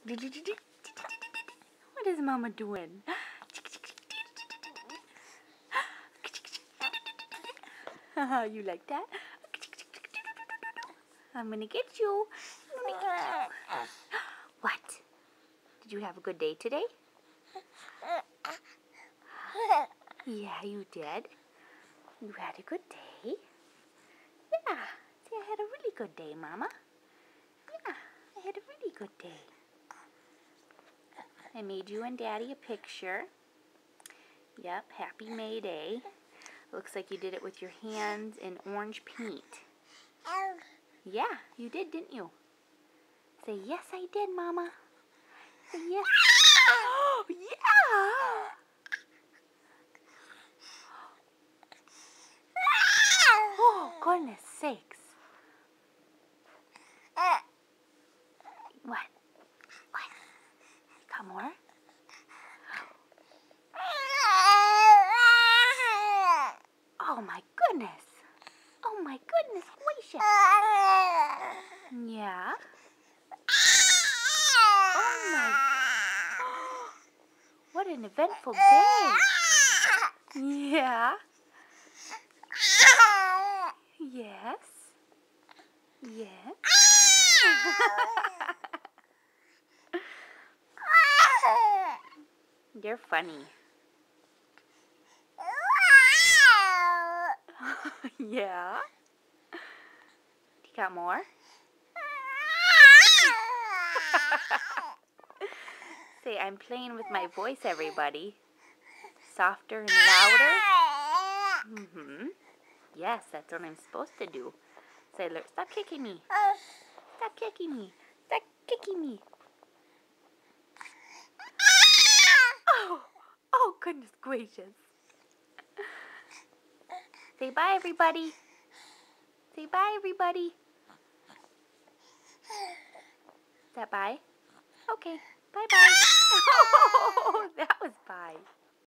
What is Mama doing? You like that? I'm gonna get you. I'm gonna get you. What? Did you have a good day today? Yeah, you did. You had a good day. Yeah. See, I had a really good day, Mama. Yeah, I had a really good day. I made you and Daddy a picture. Yep, happy May Day. Looks like you did it with your hands in orange paint. Yeah, you did, didn't you? Say, yes, I did, Mama. Say, yes. Oh, yeah! Oh, goodness sakes. What? What? Got more? Oh, my goodness. Oh, my goodness gracious. Yeah? Oh, my. What an eventful day. Yeah? Yes? Yes? You're funny. Yeah? You got more? Say, I'm playing with my voice, everybody. Softer and louder. Mm-hmm. Yes, that's what I'm supposed to do. Say, stop kicking me. Stop kicking me. Stop kicking me. Oh, goodness gracious. Say bye, everybody. Say bye, everybody. Is that bye? Okay. Bye-bye. Oh, that was bye.